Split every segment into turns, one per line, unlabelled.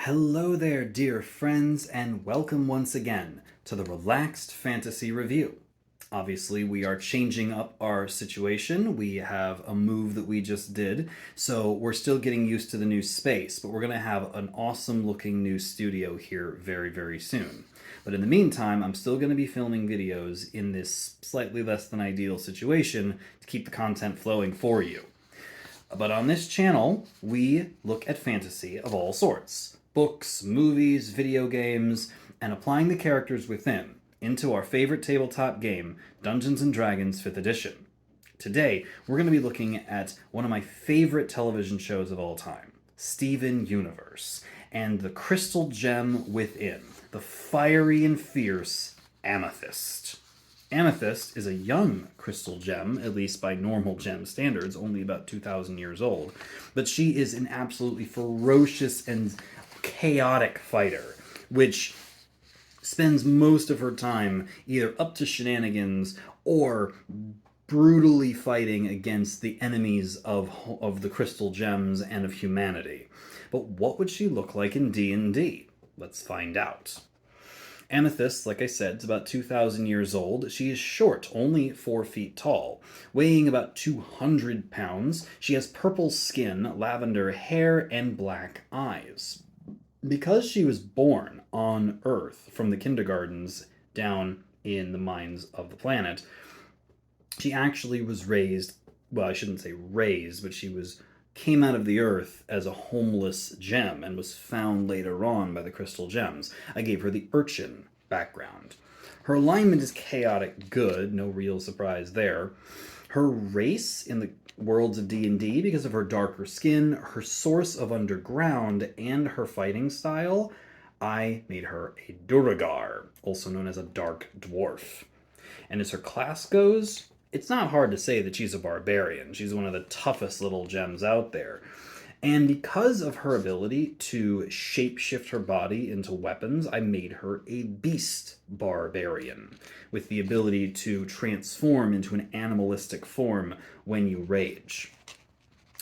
Hello there, dear friends, and welcome once again to the Relaxed Fantasy Review. Obviously, we are changing up our situation. We have a move that we just did, so we're still getting used to the new space, but we're going to have an awesome looking new studio here very, very soon. But in the meantime, I'm still going to be filming videos in this slightly less than ideal situation to keep the content flowing for you. But on this channel, we look at fantasy of all sorts books, movies, video games, and applying the characters within into our favorite tabletop game, Dungeons and Dragons 5th Edition. Today, we're going to be looking at one of my favorite television shows of all time, Steven Universe, and the crystal gem within, the fiery and fierce Amethyst. Amethyst is a young crystal gem, at least by normal gem standards, only about 2,000 years old. But she is an absolutely ferocious and chaotic fighter, which spends most of her time either up to shenanigans or brutally fighting against the enemies of the crystal gems and of humanity. But what would she look like in D&D? Let's find out. Amethyst, like I said, is about 2,000 years old. She is short, only 4 feet tall, weighing about 200 pounds. She has purple skin, lavender hair, and black eyes. Because she was born on Earth from the kindergartens down in the mines of the planet, she actually was raised, well, I shouldn't say raised, but she came out of the earth as a homeless gem and was found later on by the crystal gems. I gave her the urchin background. Her alignment is chaotic good, no real surprise there. Her race in the worlds of D&D, because of her darker skin, her source of underground, and her fighting style, I made her a Duragar, also known as a dark dwarf. And as her class goes, it's not hard to say that she's a barbarian. She's one of the toughest little gems out there. And because of her ability to shapeshift her body into weapons, I made her a beast barbarian, with the ability to transform into an animalistic form when you rage.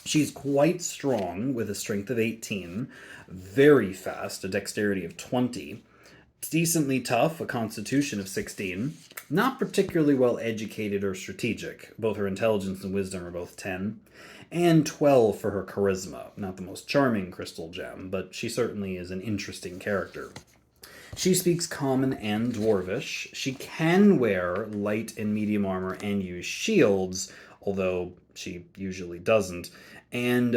She's quite strong, with a strength of 18, very fast, a dexterity of 20, decently tough, a constitution of 16, not particularly well educated or strategic. Both her intelligence and wisdom are both 10, and 12 for her charisma. Not the most charming crystal gem, but she certainly is an interesting character. She speaks Common and Dwarvish. She can wear light and medium armor and use shields, although she usually doesn't, and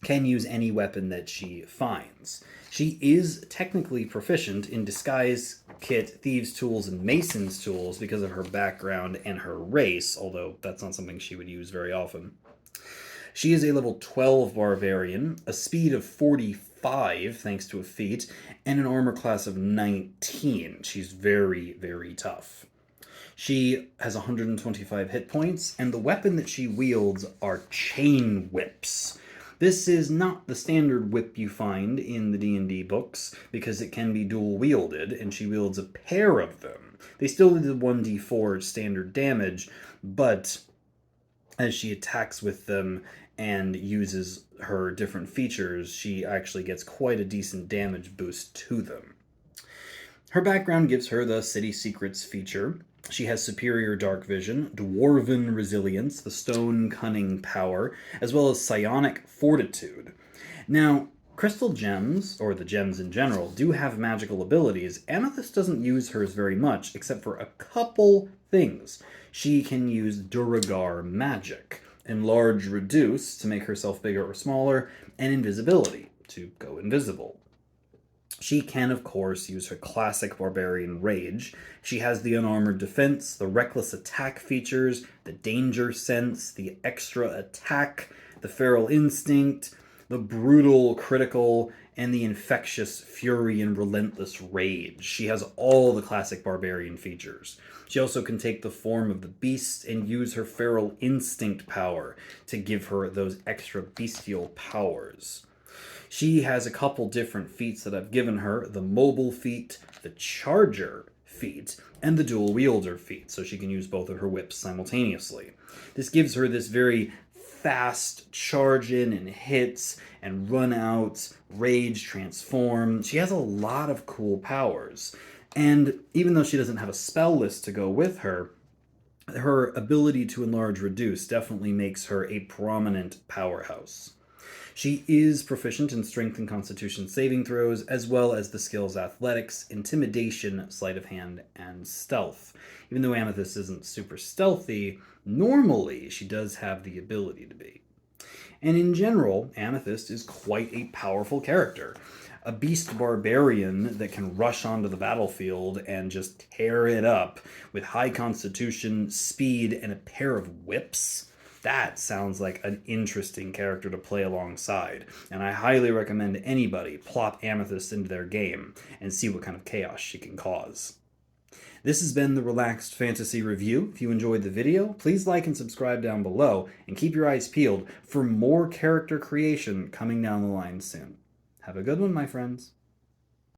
can use any weapon that she finds. She is technically proficient in disguise kit, thieves' tools, and mason's tools because of her background and her race, although that's not something she would use very often. She is a level 12 barbarian, a speed of 45 thanks to a feat, and an armor class of 19. She's very, very tough. She has 125 hit points, and the weapon that she wields are chain whips. This is not the standard whip you find in the D&D books, because it can be dual-wielded, and she wields a pair of them. They still do the 1d4 standard damage, but as she attacks with them and uses her different features, she actually gets quite a decent damage boost to them. Her background gives her the City Secrets feature. She has superior dark vision, dwarven resilience, the stone cunning power, as well as psionic fortitude. Now, crystal gems, or the gems in general, do have magical abilities. Amethyst doesn't use hers very much, except for a couple things. She can use Duragar magic, enlarge, reduce to make herself bigger or smaller, and invisibility to go invisible. She can, of course, use her classic barbarian rage. She has the unarmored defense, the reckless attack features, the danger sense, the extra attack, the feral instinct, the brutal critical, and the infectious fury and relentless rage. She has all the classic barbarian features. She also can take the form of the beast and use her feral instinct power to give her those extra bestial powers. She has a couple different feats that I've given her, the mobile feat, the charger feat, and the dual wielder feat, so she can use both of her whips simultaneously. This gives her this very fast charge in and hits and run out, rage, transform. She has a lot of cool powers. And even though she doesn't have a spell list to go with her, her ability to enlarge reduce definitely makes her a prominent powerhouse. She is proficient in strength and constitution saving throws, as well as the skills athletics, intimidation, sleight of hand, and stealth. Even though Amethyst isn't super stealthy, normally she does have the ability to be. And in general, Amethyst is quite a powerful character. A beast barbarian that can rush onto the battlefield and just tear it up with high constitution, speed, and a pair of whips. That sounds like an interesting character to play alongside, and I highly recommend anybody plop Amethyst into their game and see what kind of chaos she can cause. This has been the Relaxed Fantasy Review. If you enjoyed the video, please like and subscribe down below, and keep your eyes peeled for more character creation coming down the line soon. Have a good one, my friends.